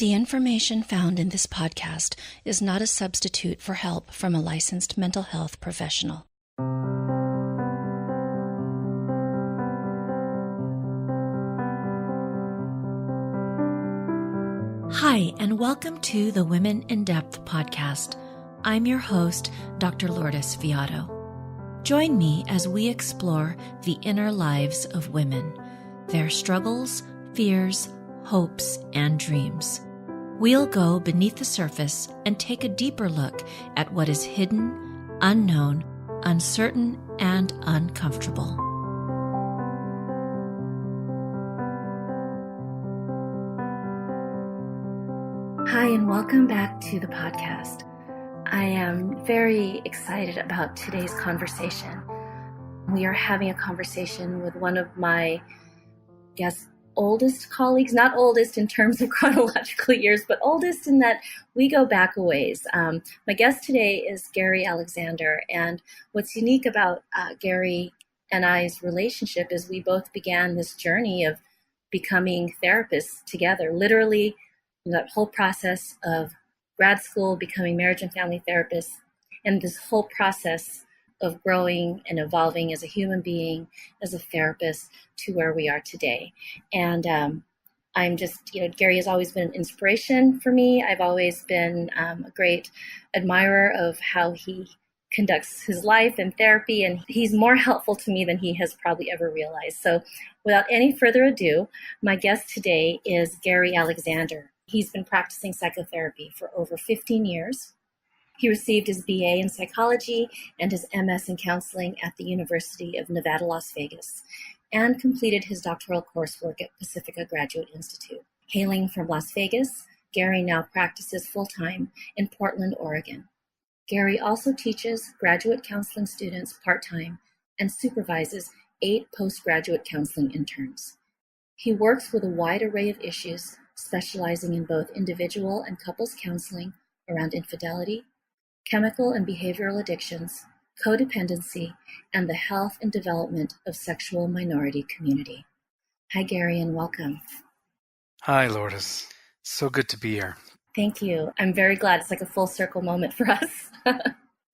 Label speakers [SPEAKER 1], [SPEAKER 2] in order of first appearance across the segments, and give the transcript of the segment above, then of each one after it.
[SPEAKER 1] The information found in this podcast is not a substitute for help from a licensed mental health professional. Hi, and welcome to the Women in Depth podcast. I'm your host, Dr. Lourdes Viado. Join me as we explore the inner lives of women, their struggles, fears, hopes, and dreams. We'll go beneath the surface and take a deeper look at what is hidden, unknown, uncertain, and uncomfortable. Hi, and welcome back to the podcast. I am very excited about today's conversation. We are having a conversation with one of my, oldest colleagues, not oldest in terms of chronological years, but oldest in that we go back a ways. My guest today is Gary Alexander, and what's unique about Gary and I's relationship is we both began this journey of becoming therapists together, literally that whole process of grad school, becoming marriage and family therapists, and this whole process of growing and evolving as a human being, as a therapist, to where we are today. And I'm just, Gary has always been an inspiration for me. I've always been a great admirer of how he conducts his life and therapy, and he's more helpful to me than he has probably ever realized. So without any further ado, my guest today is Gary Alexander. He's been practicing psychotherapy for over 15 years. He received his BA in psychology and his MS in counseling at the University of Nevada, Las Vegas, and completed his doctoral coursework at Pacifica Graduate Institute. Hailing from Las Vegas, Gary now practices full-time in Portland, Oregon. Gary also teaches graduate counseling students part-time and supervises 8 postgraduate counseling interns. He works with a wide array of issues, specializing in both individual and couples counseling around infidelity, chemical and behavioral addictions, co-dependency, and the health and development of sexual minority community. Hi, Gary, and welcome.
[SPEAKER 2] Hi, Lourdes. So good to be here.
[SPEAKER 1] Thank you. I'm very glad. It's like a full circle moment for us.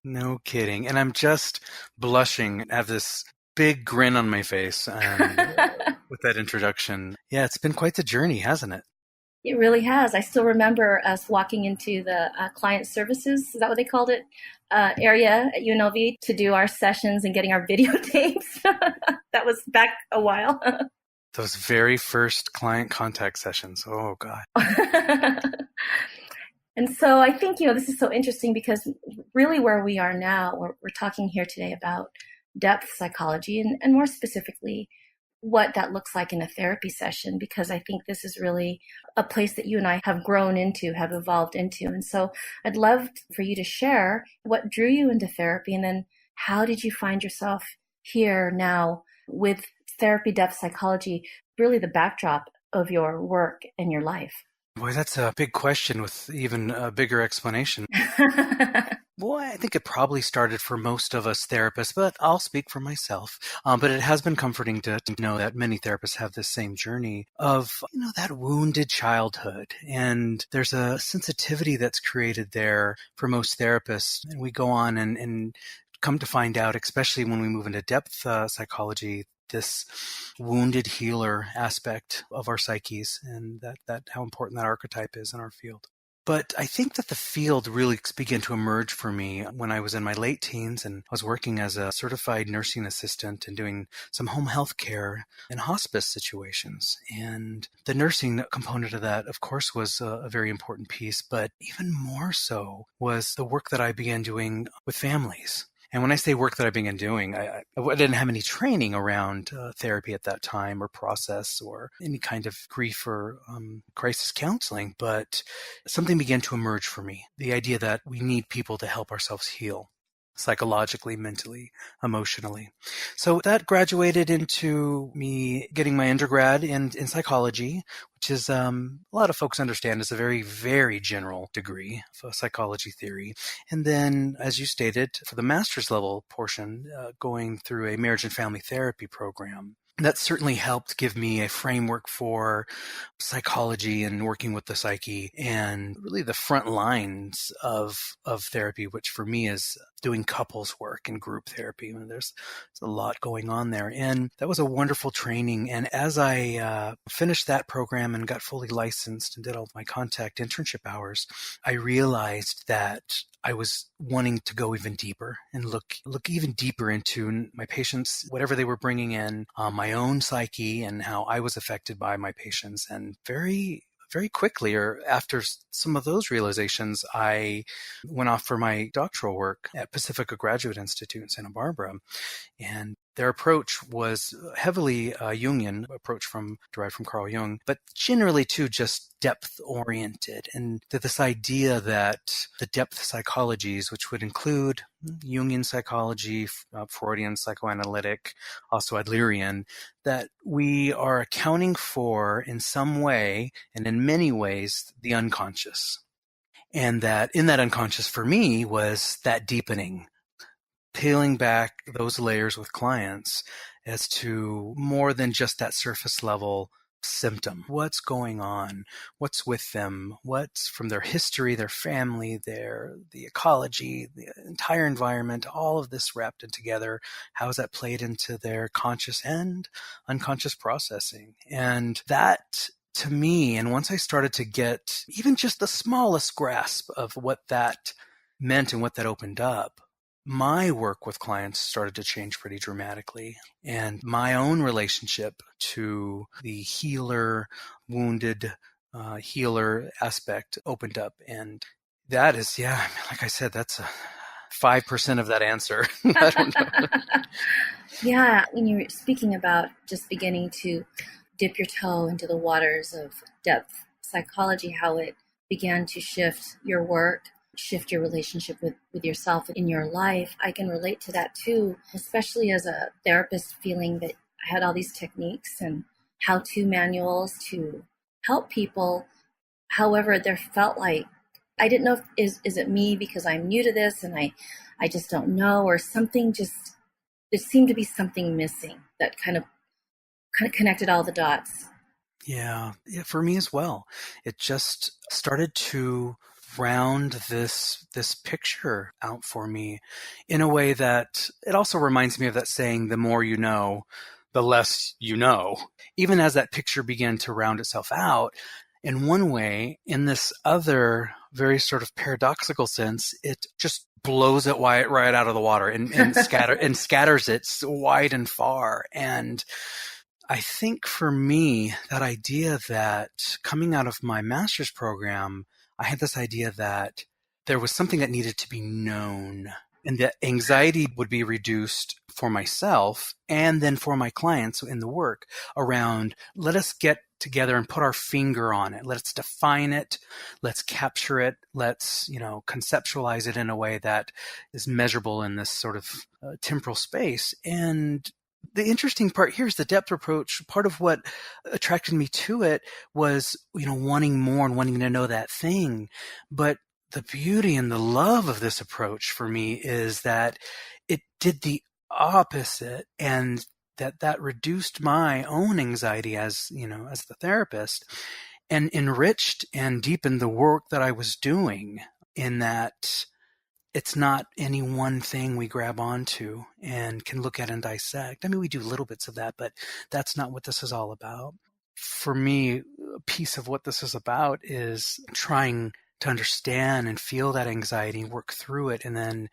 [SPEAKER 2] No kidding. And I'm just blushing. I have this big grin on my face with that introduction. Yeah, it's been quite the journey, hasn't it?
[SPEAKER 1] It really has. I still remember us walking into the client services, is that what they called it, area at UNLV to do our sessions and getting our videotapes. That was back a while.
[SPEAKER 2] Those very first client contact sessions. Oh, God.
[SPEAKER 1] And so I think, this is so interesting because really where we are now, we're talking here today about depth psychology and more specifically, what that looks like in a therapy session, because I think this is really a place that you and I have grown into, have evolved into. And so I'd love for you to share what drew you into therapy, and then how did you find yourself here now with therapy depth psychology, really the backdrop of your work and your life?
[SPEAKER 2] Boy, that's a big question with even a bigger explanation. Boy, I think it probably started for most of us therapists, but I'll speak for myself. But it has been comforting to know that many therapists have this same journey of, that wounded childhood. And there's a sensitivity that's created there for most therapists. And we go on and come to find out, especially when we move into depth psychology, this wounded healer aspect of our psyches, and that how important that archetype is in our field. But I think that the field really began to emerge for me when I was in my late teens and I was working as a certified nursing assistant and doing some home health care and hospice situations. And the nursing component of that, of course, was a very important piece, but even more so was the work that I began doing with families. And when I say work that I began doing, I didn't have any training around therapy at that time or process or any kind of grief or crisis counseling, but something began to emerge for me. The idea that we need people to help ourselves heal psychologically, mentally, emotionally. So that graduated into me getting my undergrad in psychology, which is a lot of folks understand is a very, very general degree of psychology theory. And then, as you stated, for the master's level portion, going through a marriage and family therapy program. that certainly helped give me a framework for psychology and working with the psyche, and really the front lines of therapy, which for me is doing couples work and group therapy. There's a lot going on there. And that was a wonderful training. And as I finished that program and got fully licensed and did all of my contact internship hours, I realized that I was wanting to go even deeper and look even deeper into my patients, whatever they were bringing in, my own psyche and how I was affected by my patients. And very, very quickly, or after some of those realizations, I went off for my doctoral work at Pacifica Graduate Institute in Santa Barbara. And their approach was heavily a Jungian approach derived from Carl Jung, but generally too just depth oriented. And this idea that the depth psychologies, which would include Jungian psychology, Freudian psychoanalytic, also Adlerian, that we are accounting for in some way and in many ways the unconscious. And that in that unconscious for me was that deepening, peeling back those layers with clients as to more than just that surface level symptom. What's going on? What's with them? What's from their history, their family, the ecology, the entire environment, all of this wrapped in together. How is that played into their conscious and unconscious processing? And that, to me, and once I started to get even just the smallest grasp of what that meant and what that opened up, my work with clients started to change pretty dramatically. And my own relationship to the healer, wounded healer aspect opened up. And that is, like I said, that's 5% of that answer. I don't know.
[SPEAKER 1] Yeah, when you were speaking about just beginning to dip your toe into the waters of depth psychology, how it began to shift your work, shift your relationship with yourself in your life, I can relate to that too, especially as a therapist, feeling that I had all these techniques and how-to manuals to help people. However, there felt like I didn't know if is it me because I'm new to this and I just don't know, or something just, there seemed to be something missing that kind of connected all the dots.
[SPEAKER 2] Yeah, for me as well. It just started to round this picture out for me in a way that it also reminds me of that saying, the more you know, the less you know. Even as that picture began to round itself out, in one way, in this other very sort of paradoxical sense, it just blows it right out of the water and scatters it wide and far. And I think for me, that idea that coming out of my master's program, I had this idea that there was something that needed to be known, and that anxiety would be reduced for myself and then for my clients in the work around, let us get together and put our finger on it. Let's define it. Let's capture it. Let's, conceptualize it in a way that is measurable in this sort of temporal space. And the interesting part here is the depth approach. Part of what attracted me to it was, wanting more and wanting to know that thing. But the beauty and the love of this approach for me is that it did the opposite, and that reduced my own anxiety as the therapist, and enriched and deepened the work that I was doing, in that it's not any one thing we grab onto and can look at and dissect. I mean, we do little bits of that, but that's not what this is all about. For me, a piece of what this is about is trying to understand and feel that anxiety, work through it, and then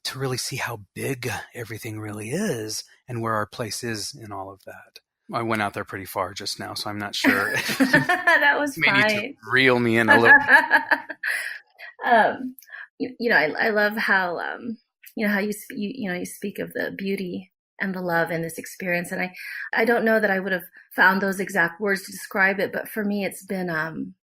[SPEAKER 2] to really see how big everything really is and where our place is in all of that. I went out there pretty far just now, so I'm not sure.
[SPEAKER 1] That was
[SPEAKER 2] May
[SPEAKER 1] fine.
[SPEAKER 2] need to reel me in a little bit.
[SPEAKER 1] I love how how you speak of the beauty and the love in this experience, and I don't know that I would have found those exact words to describe it, but for me it's been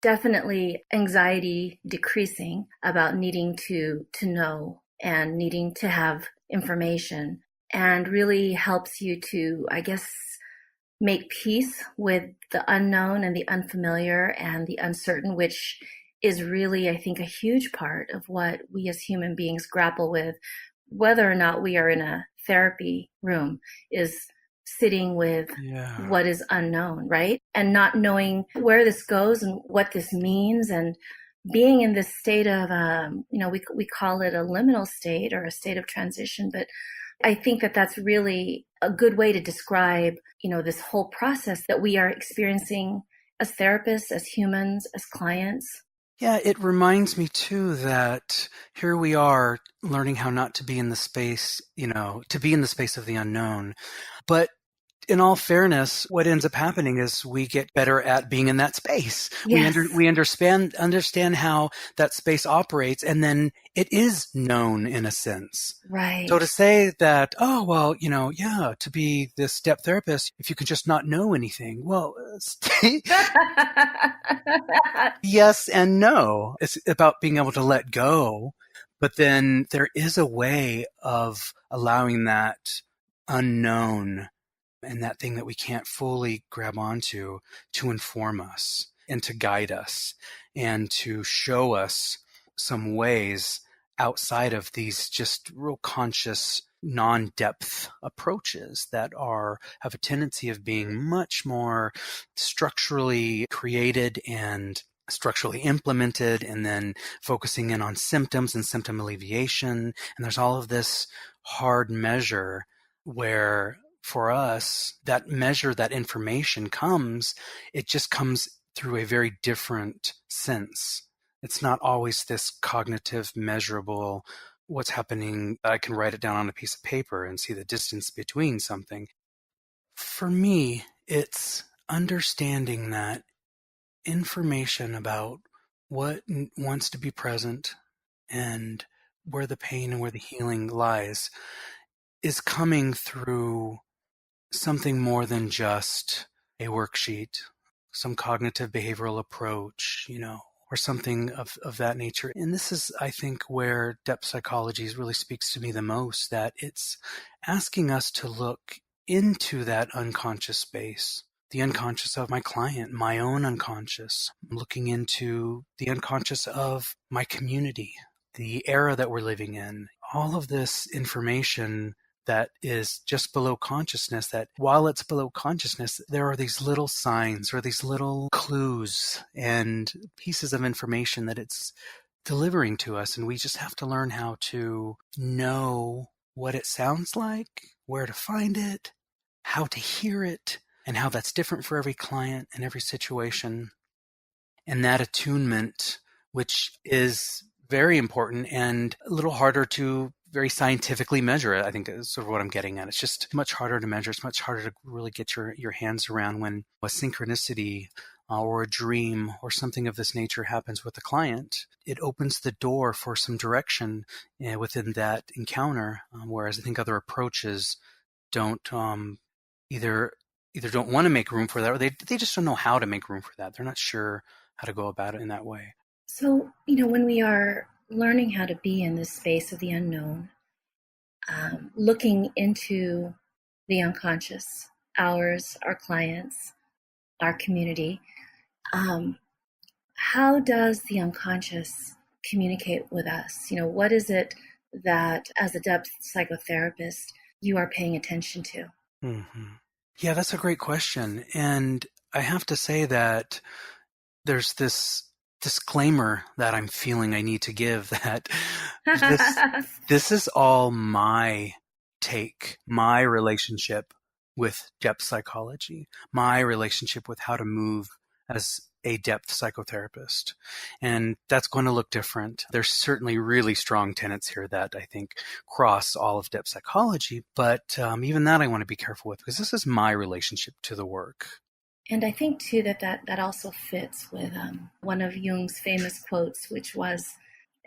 [SPEAKER 1] definitely anxiety decreasing about needing to know and needing to have information, and really helps you to, I guess, make peace with the unknown and the unfamiliar and the uncertain, which is really, I think, a huge part of what we as human beings grapple with, whether or not we are in a therapy room, is sitting with
[SPEAKER 2] Yeah.
[SPEAKER 1] what is unknown, right? And not knowing where this goes and what this means, and being in this state of, we call it a liminal state or a state of transition, but I think that that's really a good way to describe, this whole process that we are experiencing as therapists, as humans, as clients.
[SPEAKER 2] Yeah, it reminds me too that here we are learning how not to be in the space, to be in the space of the unknown. But in all fairness, what ends up happening is we get better at being in that space.
[SPEAKER 1] Yes.
[SPEAKER 2] We understand how that space operates, and then it is known in a sense.
[SPEAKER 1] Right.
[SPEAKER 2] So to say that, oh, well, to be this depth therapist, if you can just not know anything, well, yes and no. It's about being able to let go, but then there is a way of allowing that unknown and that thing that we can't fully grab onto to inform us and to guide us and to show us some ways outside of these just real conscious non-depth approaches that have a tendency of being much more structurally created and structurally implemented, and then focusing in on symptoms and symptom alleviation. And there's all of this hard measure where for us, that measure, that information it just comes through a very different sense. It's not always this cognitive, measurable, what's happening. I can write it down on a piece of paper and see the distance between something. For me, it's understanding that information about what wants to be present and where the pain and where the healing lies is coming through something more than just a worksheet, some cognitive behavioral approach, or something of that nature. And this is, I think, where depth psychology really speaks to me the most, that it's asking us to look into that unconscious space, the unconscious of my client, my own unconscious, looking into the unconscious of my community, the era that we're living in. All of this information that is just below consciousness, that while it's below consciousness, there are these little signs or these little clues and pieces of information that it's delivering to us. And we just have to learn how to know what it sounds like, where to find it, how to hear it, and how that's different for every client and every situation. And that attunement, which is very important and a little harder to very scientifically measure it, I think is sort of what I'm getting at. It's just much harder to measure. It's much harder to really get your hands around when a synchronicity or a dream or something of this nature happens with the client. It opens the door for some direction within that encounter, whereas I think other approaches don't either don't want to make room for that, or they just don't know how to make room for that. They're not sure how to go about it in that way.
[SPEAKER 1] So, when we are learning how to be in this space of the unknown, looking into the unconscious, ours, our clients, our community, how does the unconscious communicate with us? What is it that, as a depth psychotherapist, you are paying attention to?
[SPEAKER 2] Mm-hmm. Yeah, that's a great question. And I have to say that there's this disclaimer that I'm feeling I need to give, that this is all my take, my relationship with depth psychology, my relationship with how to move as a depth psychotherapist. And that's going to look different. There's certainly really strong tenets here that I think cross all of depth psychology, but even that I want to be careful with, because this is my relationship to the work.
[SPEAKER 1] And I think, too, that also fits with one of Jung's famous quotes, which was,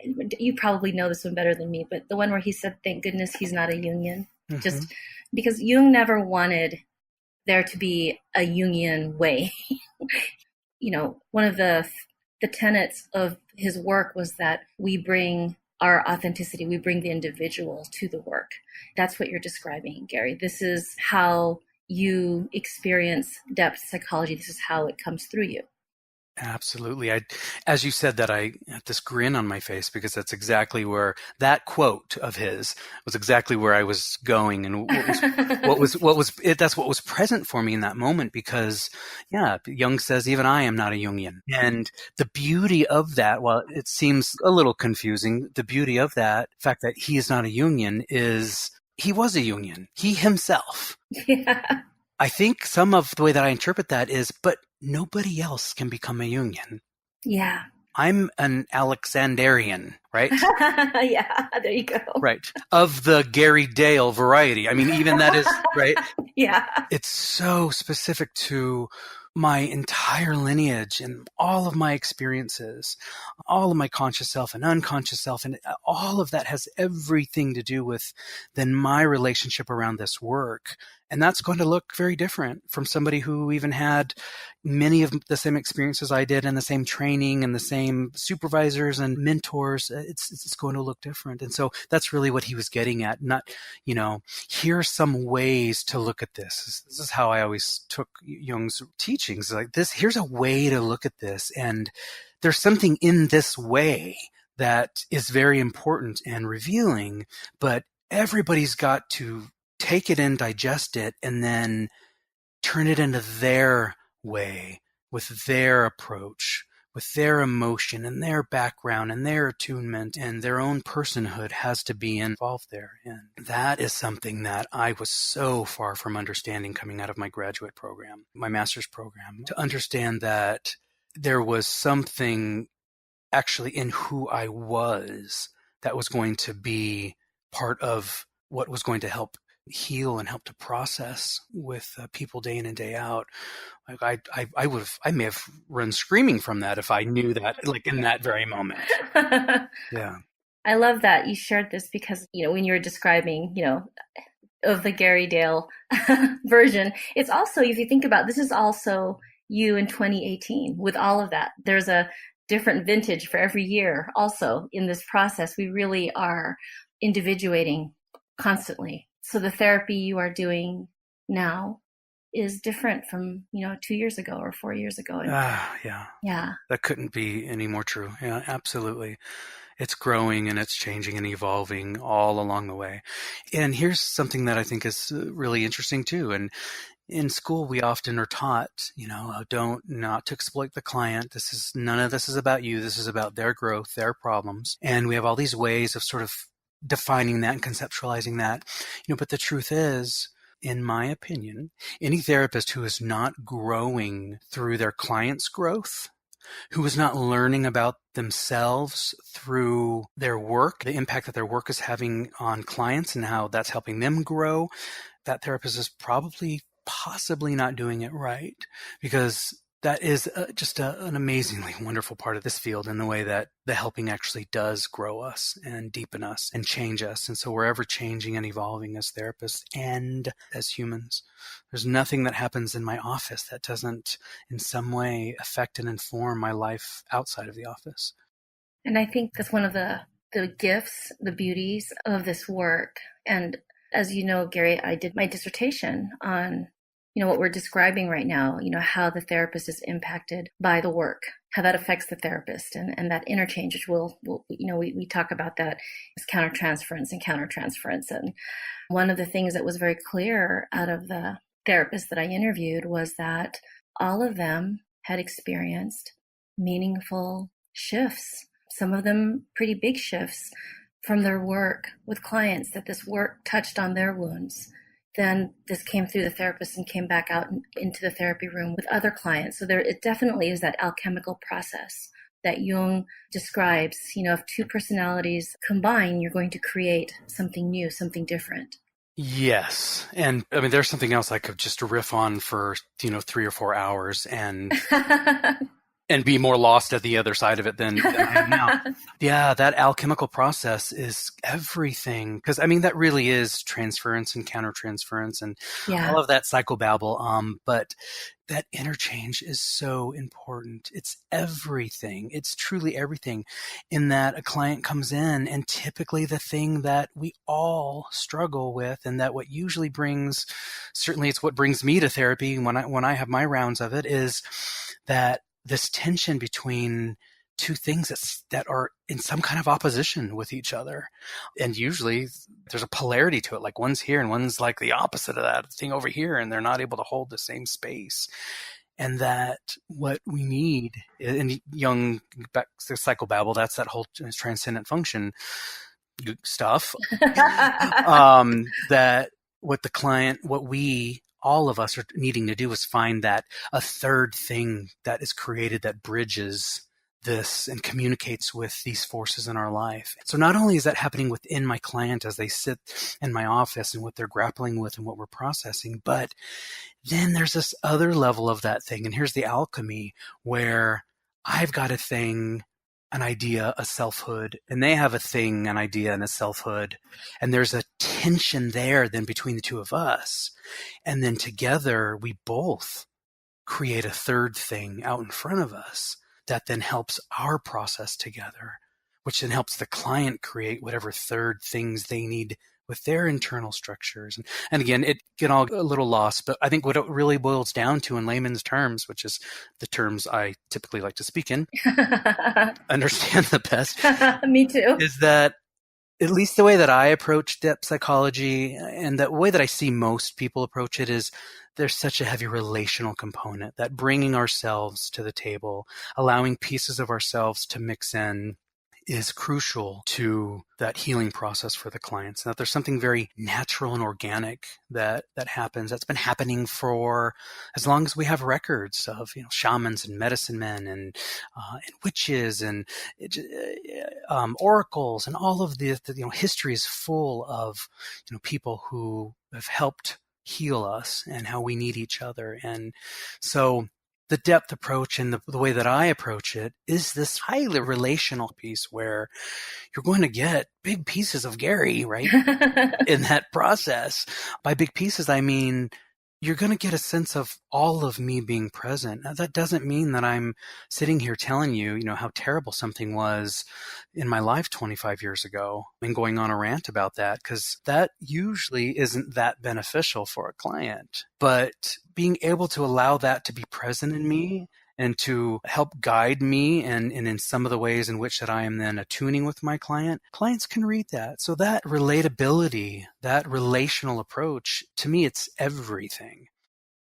[SPEAKER 1] you probably know this one better than me, but the one where he said, "Thank goodness he's not a Jungian." Mm-hmm. Just because Jung never wanted there to be a Jungian way. One of the tenets of his work was that we bring our authenticity, we bring the individual to the work. That's what you're describing, Gary. This is how you experience depth psychology. This is how it comes through you.
[SPEAKER 2] Absolutely. As you said that, I had this grin on my face because that's exactly where that quote of his was exactly where I was going, and that's what was present for me in that moment. Because, yeah, Jung says even I am not a Jungian, and the beauty of that, while it seems a little confusing, the beauty of that fact that he is not a Jungian is he was a Jungian, he himself.
[SPEAKER 1] Yeah.
[SPEAKER 2] I think some of the way that I interpret that is, but nobody else can become a Jungian.
[SPEAKER 1] Yeah.
[SPEAKER 2] I'm an Alexandrian, right?
[SPEAKER 1] Yeah, there you go.
[SPEAKER 2] Right. Of the Gary Dale variety. I mean, even that is, right?
[SPEAKER 1] Yeah.
[SPEAKER 2] It's so specific to my entire lineage and all of my experiences, all of my conscious self and unconscious self, and all of that has everything to do with then my relationship around this work. And that's going to look very different from somebody who even had many of the same experiences I did and the same training and the same supervisors and mentors. It's going to look different. And so that's really what he was getting at. Not, here are some ways to look at this. This is how I always took Jung's teachings. Like this, here's a way to look at this. And there's something in this way that is very important and revealing, but everybody's got to take it in, digest it, and then turn it into their way, with their approach, with their emotion and their background and their attunement, and their own personhood has to be involved there. And that is something that I was so far from understanding coming out of my graduate program, my master's program, to understand that there was something actually in who I was that was going to be part of what was going to help heal and help to process with people day in and day out. Like I may have run screaming from that if I knew that, like in that very moment. Yeah.
[SPEAKER 1] I love that you shared this because, when you were describing, of the Gary Dale version, it's also, if you think about, this is also you in 2018 with all of that. There's a different vintage for every year also in this process. We really are individuating constantly. So the therapy you are doing now is different from, 2 years ago or 4 years ago.
[SPEAKER 2] Yeah.
[SPEAKER 1] Yeah.
[SPEAKER 2] That couldn't be any more true. Yeah, absolutely. It's growing and it's changing and evolving all along the way. And here's something that I think is really interesting too. And in school, we often are taught, not to exploit the client. None of this is about you. This is about their growth, their problems. And we have all these ways of sort of defining that and conceptualizing that, but the truth is, in my opinion, any therapist who is not growing through their client's growth, who is not learning about themselves through their work, the impact that their work is having on clients and how that's helping them grow, that therapist is possibly not doing it right, because that is just an amazingly wonderful part of this field in the way that the helping actually does grow us and deepen us and change us. And so we're ever changing and evolving as therapists and as humans. There's nothing that happens in my office that doesn't in some way affect and inform my life outside of the office.
[SPEAKER 1] And I think that's one of the gifts, the beauties of this work. And as you know, Gary, I did my dissertation on what we're describing right now, how the therapist is impacted by the work, how that affects the therapist, and that interchange, which we talk about that as countertransference and countertransference. And one of the things that was very clear out of the therapists that I interviewed was that all of them had experienced meaningful shifts, some of them pretty big shifts from their work with clients, that this work touched on their wounds. Then this came through the therapist and came back out into the therapy room with other clients. So it definitely is that alchemical process that Jung describes. If two personalities combine, you're going to create something new, something different.
[SPEAKER 2] Yes. And I mean, there's something else I could just riff on for, 3 or 4 hours and and be more lost at the other side of it than I am now. Yeah, that alchemical process is everything. Because, I mean, that really is transference and countertransference and all of that psychobabble. But that interchange is so important. It's everything. It's truly everything, in that a client comes in and typically the thing that we all struggle with, and that what usually certainly it's what brings me to therapy when I have my rounds of it, is that this tension between two things that are in some kind of opposition with each other. And usually there's a polarity to it, like one's here and one's like the opposite of that thing over here, and they're not able to hold the same space. And that what we need in young, back to psychobabble, that's that whole transcendent function stuff. That what the client, all of us are needing to do is find that a third thing that is created that bridges this and communicates with these forces in our life. So not only is that happening within my client as they sit in my office and what they're grappling with and what we're processing, but then there's this other level of that thing. And here's the alchemy where I've got a thing, an idea, a selfhood, and they have a thing, an idea, and a selfhood. And there's a tension there then between the two of us. And then together we both create a third thing out in front of us that then helps our process together, which then helps the client create whatever third things they need with their internal structures. And again, it get all a little lost, but I think what it really boils down to in layman's terms, which is the terms I typically like to speak in, understand the best.
[SPEAKER 1] Me too.
[SPEAKER 2] Is that at least the way that I approach depth psychology and the way that I see most people approach it is there's such a heavy relational component that bringing ourselves to the table, allowing pieces of ourselves to mix in is crucial to that healing process for the clients. And that there's something very natural and organic that happens. That's been happening for as long as we have records of shamans and medicine men and witches and oracles, and all of the history is full of people who have helped heal us and how we need each other. And so the depth approach and the way that I approach it is this highly relational piece where you're going to get big pieces of Gary, right? In that process. By big pieces, I mean, you're going to get a sense of all of me being present. Now, that doesn't mean that I'm sitting here telling you, how terrible something was in my life 25 years ago and going on a rant about that, because that usually isn't that beneficial for a client. But being able to allow that to be present in me and to help guide me and in some of the ways in which that I am then attuning with my clients can read that. So that relatability, that relational approach, to me, it's everything.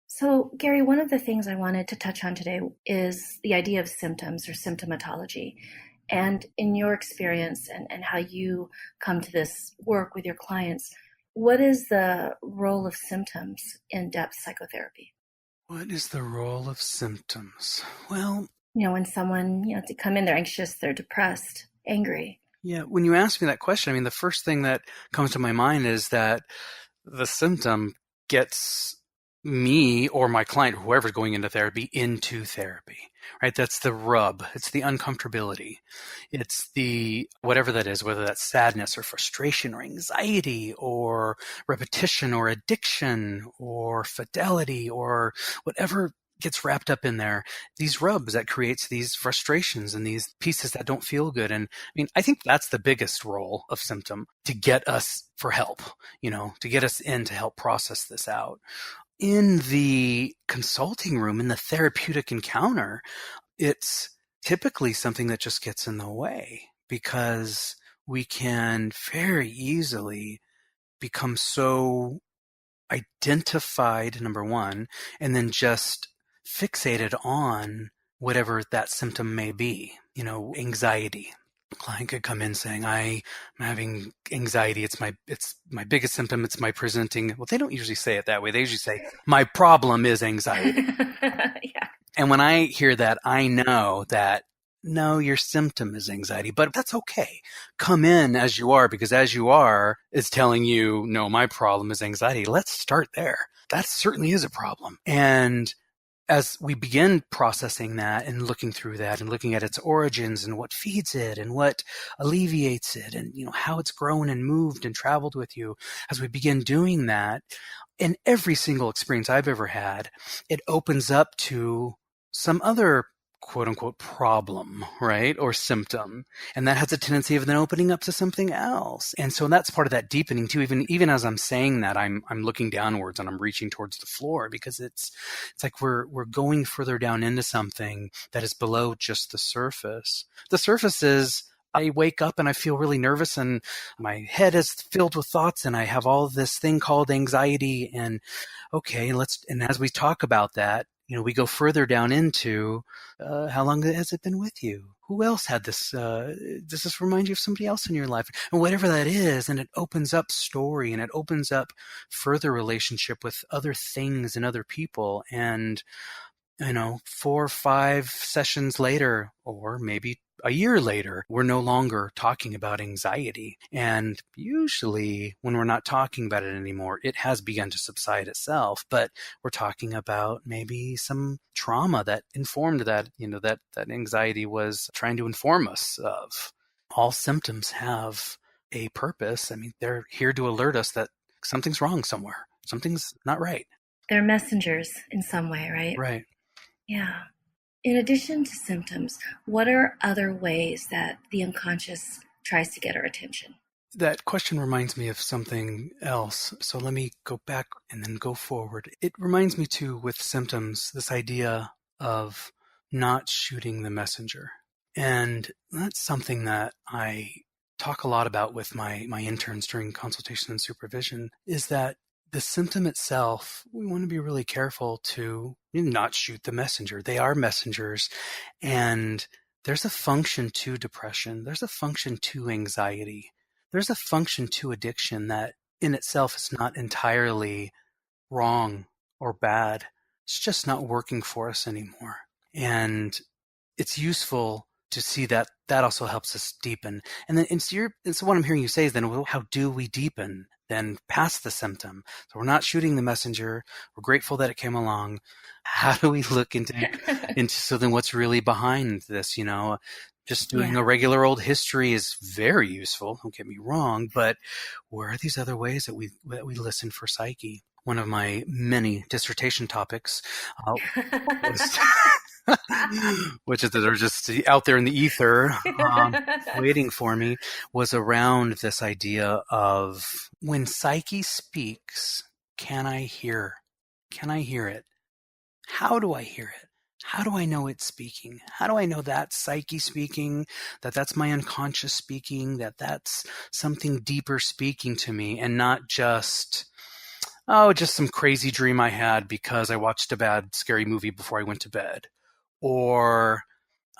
[SPEAKER 1] So, Gary, one of the things I wanted to touch on today is the idea of symptoms or symptomatology. And in your experience and how you come to this work with your clients, what is the role of symptoms in depth psychotherapy?
[SPEAKER 2] What is the role of symptoms? Well,
[SPEAKER 1] when someone, to come in, they're anxious, they're depressed, angry.
[SPEAKER 2] Yeah, when you ask me that question, I mean, the first thing that comes to my mind is that the symptom gets me or my client, whoever's going into therapy, right? That's the rub. It's the uncomfortability. It's the whatever that is, whether that's sadness or frustration or anxiety or repetition or addiction or fidelity or whatever gets wrapped up in there, these rubs that creates these frustrations and these pieces that don't feel good. And I mean, I think that's the biggest role of symptom, to get us for help, to get us in to help process this out. In the consulting room, in the therapeutic encounter, it's typically something that just gets in the way because we can very easily become so identified, number one, and then just fixated on whatever that symptom may be. Anxiety. A client could come in saying, I'm having anxiety. It's my biggest symptom. It's my presenting. Well, they don't usually say it that way. They usually say, my problem is anxiety.
[SPEAKER 1] Yeah.
[SPEAKER 2] And when I hear that, I know that no, your symptom is anxiety, but that's okay. Come in as you are, because as you are is telling you, no, my problem is anxiety. Let's start there. That certainly is a problem. And as we begin processing that and looking through that and looking at its origins and what feeds it and what alleviates it and how it's grown and moved and traveled with you, as we begin doing that, in every single experience I've ever had, it opens up to some other quote unquote problem, right? Or symptom. And that has a tendency of then opening up to something else. And so that's part of that deepening too. Even as I'm saying that, I'm looking downwards and I'm reaching towards the floor, because it's like we're going further down into something that is below just the surface. The surface is, I wake up and I feel really nervous and my head is filled with thoughts and I have all this thing called anxiety. And okay, and as we talk about that, we go further down into how long has it been with you? Who else had this? Does this remind you of somebody else in your life? And whatever that is, and it opens up story and it opens up further relationship with other things and other people. And 4 or 5 sessions later, or maybe a year later, we're no longer talking about anxiety. And usually when we're not talking about it anymore, it has begun to subside itself, but we're talking about maybe some trauma that informed that, that anxiety was trying to inform us of. All symptoms have a purpose. I mean, they're here to alert us that something's wrong somewhere. Something's not right.
[SPEAKER 1] They're messengers in some way, right?
[SPEAKER 2] Right.
[SPEAKER 1] Yeah. In addition to symptoms, what are other ways that the unconscious tries to get our attention?
[SPEAKER 2] That question reminds me of something else. So let me go back and then go forward. It reminds me too, with symptoms, this idea of not shooting the messenger. And that's something that I talk a lot about with my interns during consultation and supervision, is that the symptom itself, we want to be really careful to not shoot the messenger. They are messengers, and there's a function to depression. There's a function to anxiety. There's a function to addiction that in itself is not entirely wrong or bad. It's just not working for us anymore. And it's useful to see that also helps us deepen. And then so what I'm hearing you say is then, well, how do we deepen then past the symptom? So we're not shooting the messenger. We're grateful that it came along. How do we look into so then what's really behind this? Just doing a regular old history is very useful. Don't get me wrong, but where are these other ways that we listen for psyche? One of my many dissertation topics was which is that are just out there in the ether waiting for me, was around this idea of when psyche speaks, can I hear it? How do I hear it? How do I know it's speaking? How do I know that's psyche speaking, that's my unconscious speaking, that's something deeper speaking to me, and not just some crazy dream I had because I watched a bad scary movie before I went to bed? Or,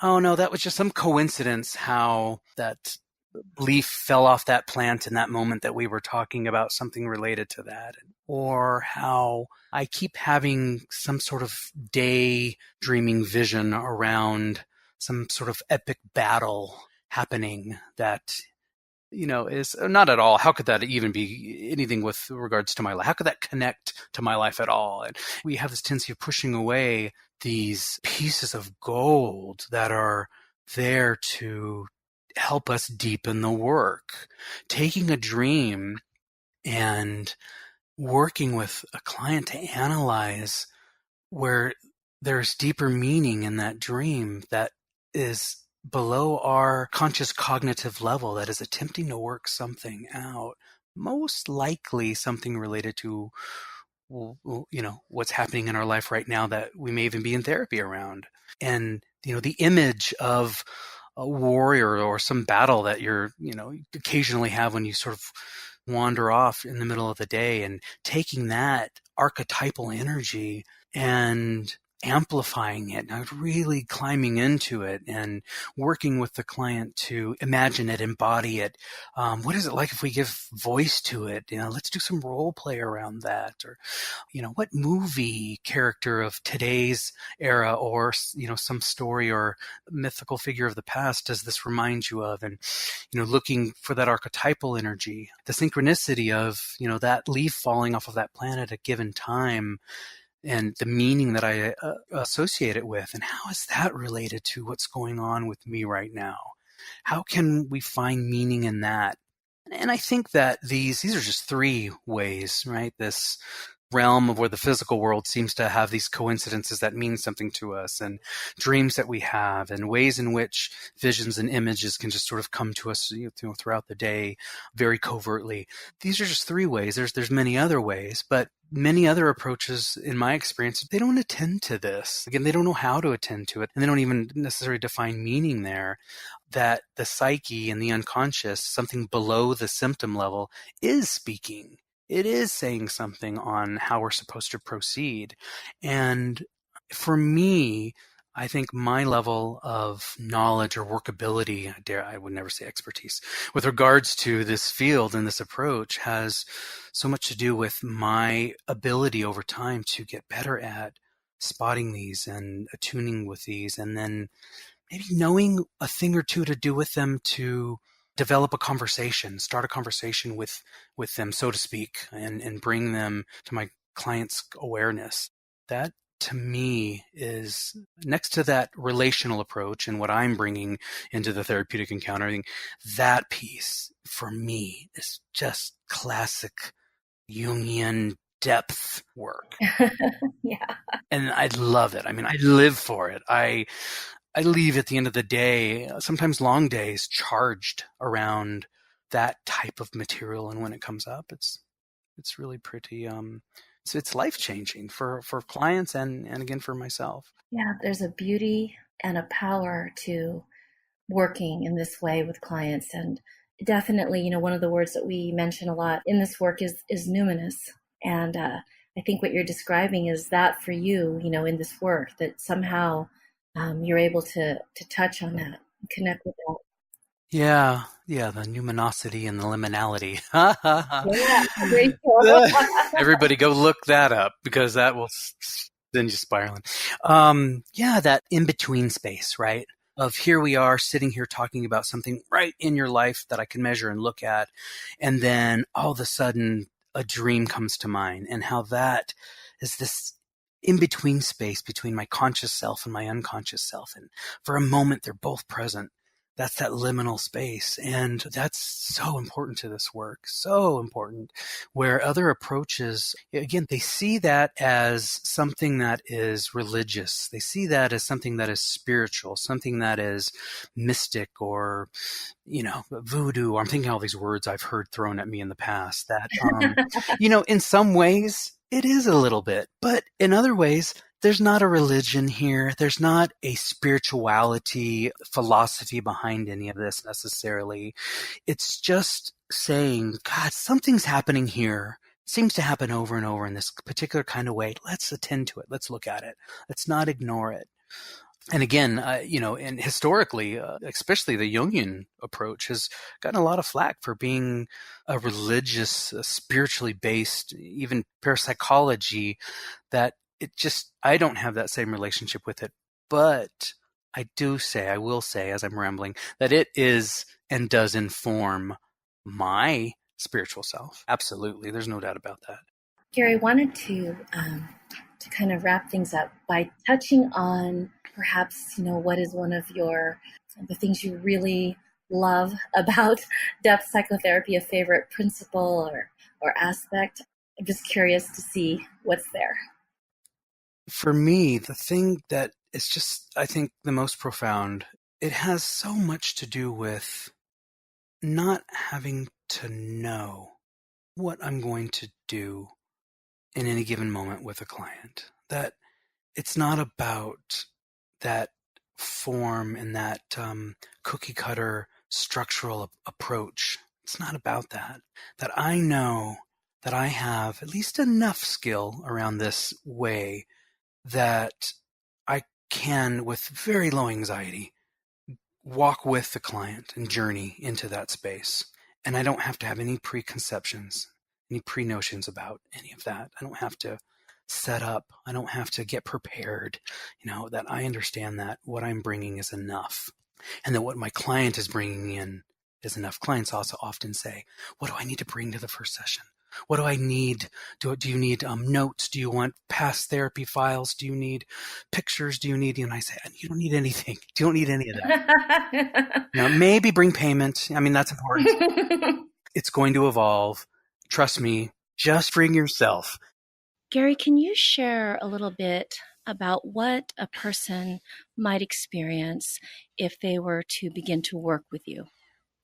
[SPEAKER 2] oh no, that was just some coincidence how that leaf fell off that plant in that moment that we were talking about something related to that. Or how I keep having some sort of daydreaming vision around some sort of epic battle happening that is not at all. How could that even be anything with regards to my life? How could that connect to my life at all? And we have this tendency of pushing away these pieces of gold that are there to help us deepen the work. Taking a dream and working with a client to analyze where there's deeper meaning in that dream that is below our conscious cognitive level, that is attempting to work something out, most likely something related to what's happening in our life right now that we may even be in therapy around. And the image of a warrior or some battle that you're occasionally have when you sort of wander off in the middle of the day, and taking that archetypal energy and amplifying it, and really climbing into it and working with the client to imagine it, embody it. What is it like if we give voice to it? Let's do some role play around that. Or, what movie character of today's era, or, some story or mythical figure of the past does this remind you of? And, looking for that archetypal energy, the synchronicity of, that leaf falling off of that planet at a given time, and the meaning that I associate it with, and how is that related to what's going on with me right now? How can we find meaning in that? And I think that these are just 3 ways, right? This realm of where the physical world seems to have these coincidences that mean something to us, and dreams that we have, and ways in which visions and images can just sort of come to us, throughout the day very covertly. These are just 3 ways. There's many other ways, but many other approaches, in my experience, they don't attend to this. Again, they don't know how to attend to it, and they don't even necessarily define meaning there. That the psyche and the unconscious, something below the symptom level, is speaking. It is saying something on how we're supposed to proceed. And for me, I think my level of knowledge or workability, I would never say expertise, with regards to this field and this approach has so much to do with my ability over time to get better at spotting these and attuning with these, and then maybe knowing a thing or two to do with them to develop a conversation, start a conversation with them, so to speak, and bring them to my client's awareness. That, to me, is next to that relational approach and what I'm bringing into the therapeutic encounter. I think that piece, for me, is just classic Jungian depth work.
[SPEAKER 1] Yeah.
[SPEAKER 2] And I love it. I mean, I live for it. I leave at the end of the day, sometimes long days, charged around that type of material. And when it comes up, it's really pretty, it's life-changing for clients and again, for myself.
[SPEAKER 1] Yeah, there's a beauty and a power to working in this way with clients. And definitely, one of the words that we mention a lot in this work is numinous. And I think what you're describing is that for you, in this work, that somehow you're able to touch on that, connect with that.
[SPEAKER 2] Yeah, the numinosity and the liminality.
[SPEAKER 1] Yeah, great job.
[SPEAKER 2] Everybody go look that up, because that will send you spiraling. That in-between space, right? Of here we are sitting here talking about something right in your life that I can measure and look at, and then all of a sudden a dream comes to mind, and how that is this in-between space between my conscious self and my unconscious self. And for a moment, they're both present. That's that liminal space. And that's so important to this work. So important. Where other approaches, again, they see that as something that is religious. They see that as something that is spiritual, something that is mystic, or, voodoo. I'm thinking all these words I've heard thrown at me in the past that, in some ways it is a little bit, but in other ways, there's not a religion here. There's not a spirituality philosophy behind any of this necessarily. It's just saying, God, something's happening here. It seems to happen over and over in this particular kind of way. Let's attend to it. Let's look at it. Let's not ignore it. And again, and historically, especially the Jungian approach has gotten a lot of flack for being a religious, spiritually based, even parapsychology, that I don't have that same relationship with it. But I will say, as I'm rambling, that it is and does inform my spiritual self. Absolutely. There's no doubt about that.
[SPEAKER 1] Gary, I wanted to kind of wrap things up by touching on perhaps, what is one of the things you really love about depth psychotherapy, a favorite principle or aspect. I'm just curious to see what's there.
[SPEAKER 2] For me, the thing that is just, I think, the most profound, it has so much to do with not having to know what I'm going to do in any given moment with a client. That it's not about that form and that cookie cutter structural approach. It's not about that. That I know that I have at least enough skill around this way that I can, with very low anxiety, walk with the client and journey into that space. And I don't have to have any preconceptions, any pre-notions about any of that. I don't have to set up. I don't have to get prepared, that I understand that what I'm bringing is enough, and that what my client is bringing in is enough. Clients also often say, what do I need to bring to the first session? What do I need? Do you need notes? Do you want past therapy files? Do you need pictures? Do you need, and I say, you don't need anything. You don't need any of that. Maybe bring payment. I mean, that's important. It's going to evolve. Trust me, just bring yourself.
[SPEAKER 1] Gary, can you share a little bit about what a person might experience if they were to begin to work with you?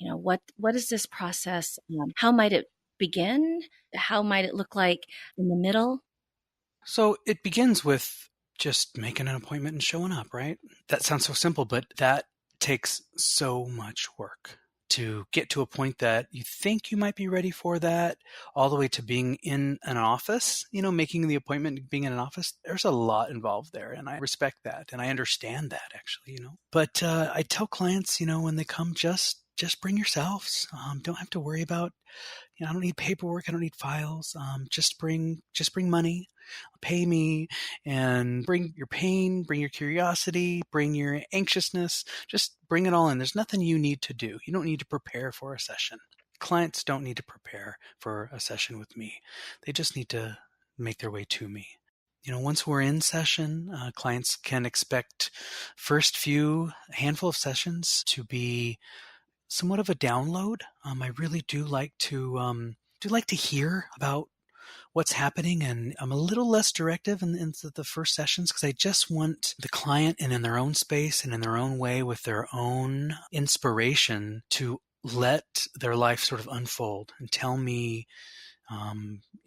[SPEAKER 1] What is this process? How might it begin? How might it look like in the middle?
[SPEAKER 2] So it begins with just making an appointment and showing up, right? That sounds so simple, but that takes so much work to get to a point that you think you might be ready for that, all the way to being in an office, making the appointment, being in an office. There's a lot involved there, and I respect that, and I understand that actually. But I tell clients, when they come, just bring yourselves. Don't have to worry about, I don't need paperwork. I don't need files. Just bring money, pay me, and bring your pain, bring your curiosity, bring your anxiousness. Just bring it all in. There's nothing you need to do. You don't need to prepare for a session. Clients don't need to prepare for a session with me. They just need to make their way to me. Once we're in session, clients can expect first handful of sessions to be somewhat of a download. I really do like to hear about what's happening, and I'm a little less directive in the first sessions because I just want the client and in their own space and in their own way with their own inspiration to let their life sort of unfold and tell me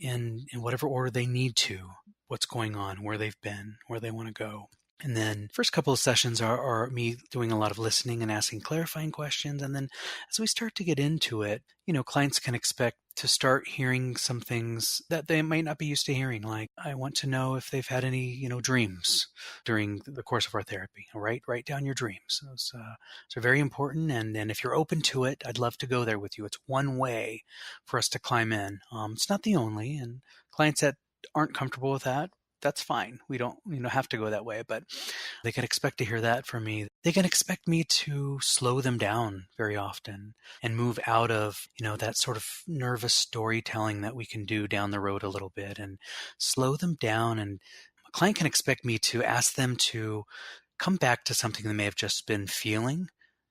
[SPEAKER 2] in whatever order they need to what's going on, where they've been, where they want to go. And then first couple of sessions are me doing a lot of listening and asking clarifying questions. And then as we start to get into it, clients can expect to start hearing some things that they might not be used to hearing. Like, I want to know if they've had any, dreams during the course of our therapy. Write down your dreams. Those are very important. And if you're open to it, I'd love to go there with you. It's one way for us to climb in. It's not the only. And clients that aren't comfortable with that, that's fine. We don't, have to go that way, but they can expect to hear that from me. They can expect me to slow them down very often and move out of, that sort of nervous storytelling that we can do down the road a little bit and slow them down. And a client can expect me to ask them to come back to something they may have just been feeling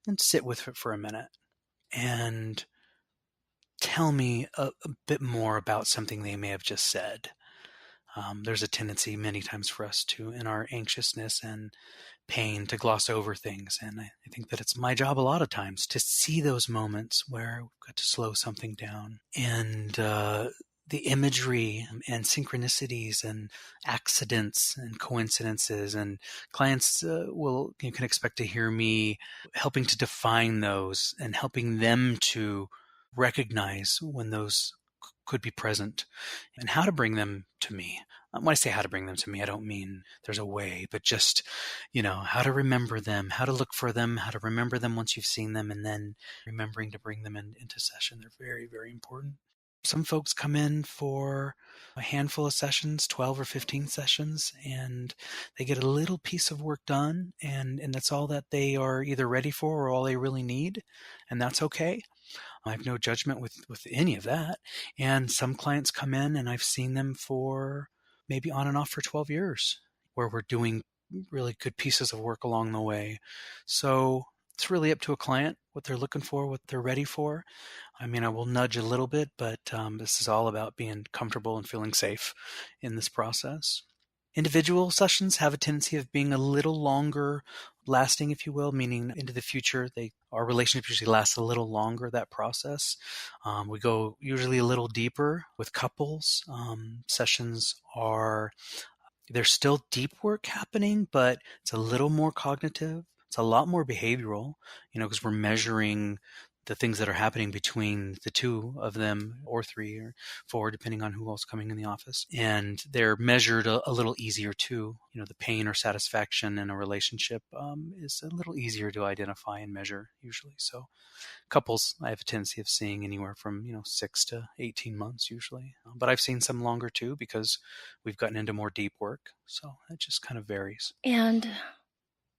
[SPEAKER 2] and sit with it for a minute and tell me a bit more about something they may have just said. There's a tendency many times for us to, in our anxiousness and pain, to gloss over things. And I think that it's my job a lot of times to see those moments where we've got to slow something down. And the imagery and synchronicities and accidents and coincidences, and clients can expect to hear me helping to define those and helping them to recognize when those could be present and how to bring them to me. When I say how to bring them to me, I don't mean there's a way, but just, how to remember them, how to look for them, how to remember them once you've seen them, and then remembering to bring them into session. They're very, very important. Some folks come in for a handful of sessions, 12 or 15 sessions, and they get a little piece of work done, and that's all that they are either ready for or all they really need, and that's okay. I have no judgment with any of that. And some clients come in and I've seen them for maybe on and off for 12 years where we're doing really good pieces of work along the way. So it's really up to a client what they're looking for, what they're ready for. I mean, I will nudge a little bit, but this is all about being comfortable and feeling safe in this process. Individual sessions have a tendency of being a little longer lasting, if you will, meaning into the future. Our relationship usually lasts a little longer, that process. We go usually a little deeper with couples. Sessions there's still deep work happening, but it's a little more cognitive. It's a lot more behavioral, because we're measuring the things that are happening between the two of them, or three or four, depending on who else is coming in the office. And they're measured a little easier too. The pain or satisfaction in a relationship is a little easier to identify and measure usually. So couples, I have a tendency of seeing anywhere from 6 to 18 months usually. But I've seen some longer too because we've gotten into more deep work. So it just kind of varies.
[SPEAKER 1] And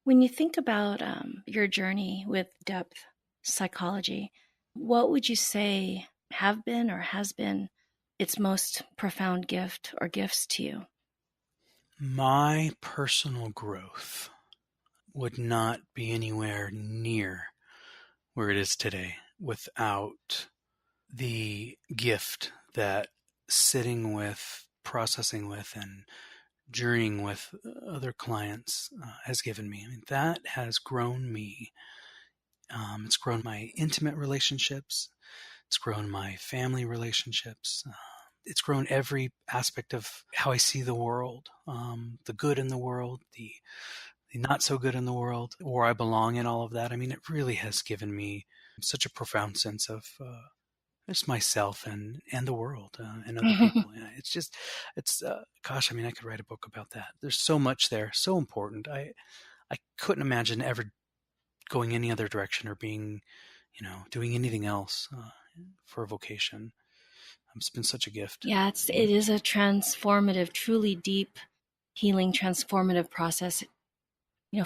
[SPEAKER 1] when you think about your journey with depth psychology, what would you say have been or has been its most profound gift or gifts to you?
[SPEAKER 2] My personal growth would not be anywhere near where it is today without the gift that sitting with processing with and journeying with other clients has given me. I mean, that has grown me. It's grown my intimate relationships. It's grown my family relationships. It's grown every aspect of how I see the world, the good in the world, the not so good in the world, where I belong in all of that. I mean, it really has given me such a profound sense of just myself and the world and other people. Yeah, it's just, gosh, I mean, I could write a book about that. There's so much there, so important. I couldn't imagine ever going any other direction or being, doing anything else for a vocation. It's been such a gift.
[SPEAKER 1] Yeah, it is a transformative, truly deep, healing, transformative process,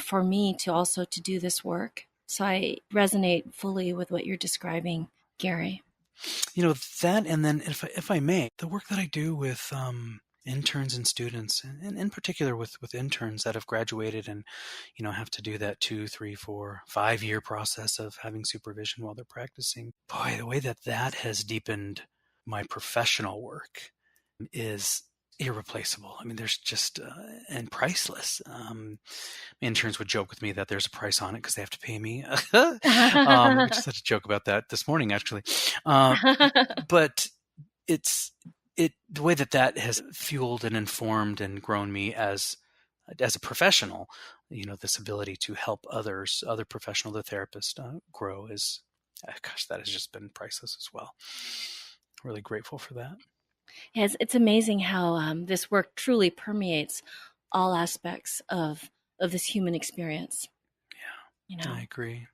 [SPEAKER 1] for me to do this work. So I resonate fully with what you're describing, Gary.
[SPEAKER 2] That, and then if I may, the work that I do with interns and students, and in particular with interns that have graduated and, have to do that 2, 3, 4, 5 year process of having supervision while they're practicing. Boy, the way that has deepened my professional work is irreplaceable. I mean, there's just, and priceless. Interns would joke with me that there's a price on it because they have to pay me. We just had a joke about that this morning, actually. But the way that has fueled and informed and grown me as a professional, this ability to help other professional, the therapist, grow is, gosh, that has just been priceless as well. Really grateful for that.
[SPEAKER 1] Yes, it's amazing how this work truly permeates all aspects of this human experience.
[SPEAKER 2] Yeah, I agree.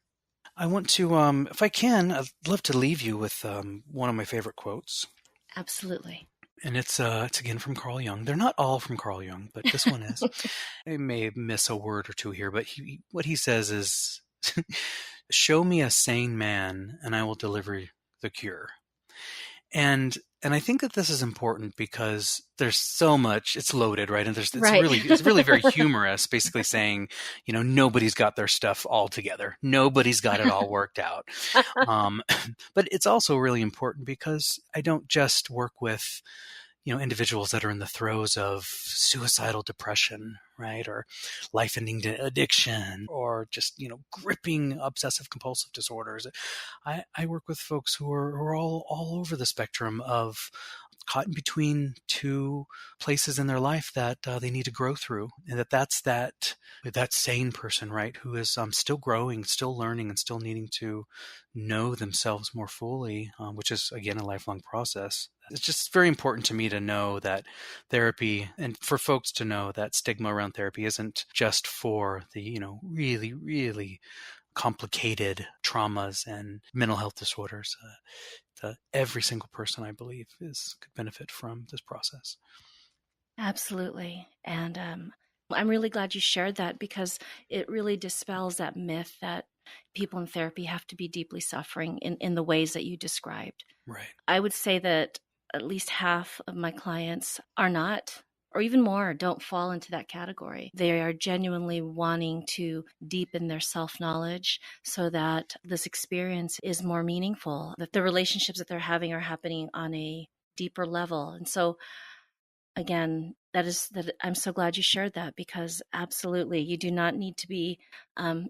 [SPEAKER 2] I want to, if I can, I'd love to leave you with one of my favorite quotes.
[SPEAKER 1] Absolutely.
[SPEAKER 2] And it's again from Carl Jung. They're not all from Carl Jung, but this one is. I may miss a word or two here, but what he says is, "Show me a sane man, and I will deliver the cure." And I think that this is important because there's so much, it's loaded, right? And it's really very humorous, basically saying, nobody's got their stuff all together. Nobody's got it all worked out. But it's also really important because I don't just work with, individuals that are in the throes of suicidal depression, right? Or life-ending addiction, or just, gripping obsessive compulsive disorders. I work with folks who are all over the spectrum of caught in between two places in their life that they need to grow through. And that's that sane person, right? Who is still growing, still learning, and still needing to know themselves more fully, which is, again, a lifelong process. It's just very important to me to know that therapy, and for folks to know that stigma around therapy isn't just for the, really, really complicated traumas and mental health disorders. Every single person, I believe, could benefit from this process.
[SPEAKER 1] Absolutely. And I'm really glad you shared that because it really dispels that myth that people in therapy have to be deeply suffering in the ways that you described.
[SPEAKER 2] Right.
[SPEAKER 1] I would say that at least half of my clients are not, or even more, don't fall into that category. They are genuinely wanting to deepen their self-knowledge so that this experience is more meaningful, that the relationships that they're having are happening on a deeper level. And so, again, that I'm so glad you shared that because absolutely, you do not need to be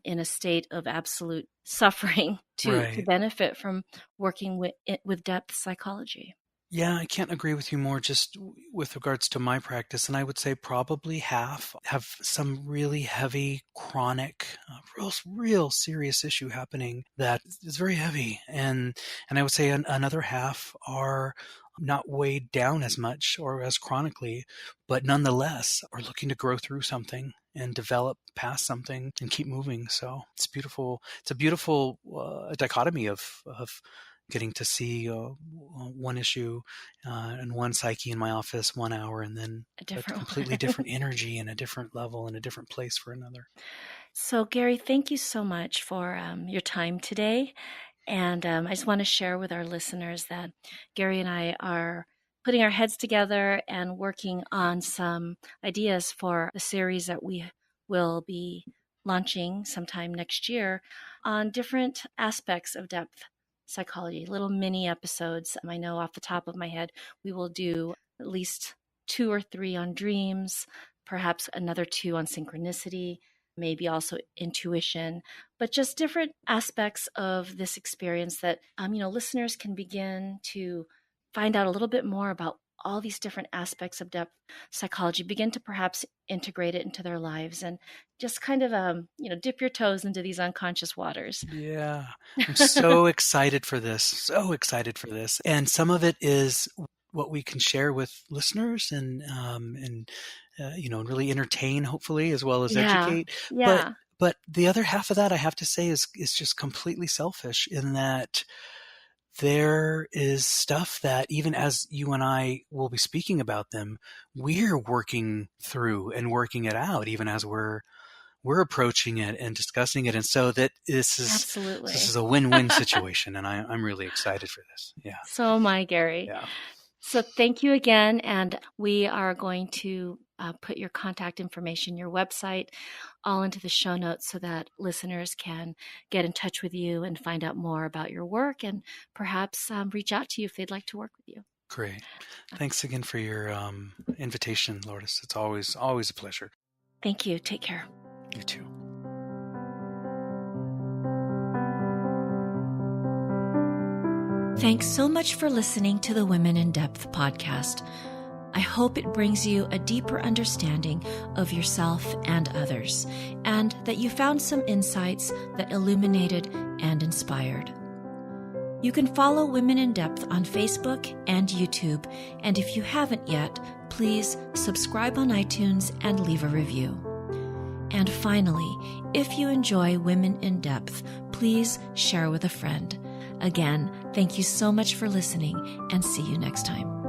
[SPEAKER 1] in a state of absolute suffering to benefit from working with depth psychology.
[SPEAKER 2] Yeah, I can't agree with you more just with regards to my practice. And I would say probably half have some really heavy, chronic, real serious issue happening that is very heavy. And I would say another half are not weighed down as much or as chronically, but nonetheless are looking to grow through something and develop past something and keep moving. So it's beautiful. It's a beautiful dichotomy of getting to see one issue and one psyche in my office 1 hour, and then a completely different energy and a different level and a different place for another.
[SPEAKER 1] So, Gary, thank you so much for your time today. And I just want to share with our listeners that Gary and I are putting our heads together and working on some ideas for a series that we will be launching sometime next year on different aspects of depth psychology, little mini episodes. I know off the top of my head, we will do at least 2 or 3 on dreams, perhaps another 2 on synchronicity, maybe also intuition, but just different aspects of this experience that, listeners can begin to find out a little bit more about all these different aspects of depth psychology, begin to perhaps integrate it into their lives and just kind of, dip your toes into these unconscious waters.
[SPEAKER 2] Yeah. I'm so excited for this. So excited for this. And some of it is what we can share with listeners and really entertain, hopefully, as well as educate.
[SPEAKER 1] Yeah.
[SPEAKER 2] But the other half of that, I have to say, is just completely selfish in that there is stuff that even as you and I will be speaking about them, we're working through and working it out, even as we're approaching it and discussing it. And so that this is a win-win situation. And I'm really excited for this. Yeah.
[SPEAKER 1] So am I, Gary.
[SPEAKER 2] Yeah.
[SPEAKER 1] So thank you again. And we are going to put your contact information, your website, all into the show notes so that listeners can get in touch with you and find out more about your work and perhaps reach out to you if they'd like to work with you.
[SPEAKER 2] Great. Thanks again for your invitation, Lourdes. It's always a pleasure.
[SPEAKER 1] Thank you. Take care.
[SPEAKER 2] You too.
[SPEAKER 3] Thanks so much for listening to the Women in Depth podcast. I hope it brings you a deeper understanding of yourself and others, and that you found some insights that illuminated and inspired. You can follow Women in Depth on Facebook and YouTube, and if you haven't yet, please subscribe on iTunes and leave a review. And finally, if you enjoy Women in Depth, please share with a friend. Again, thank you so much for listening, and see you next time.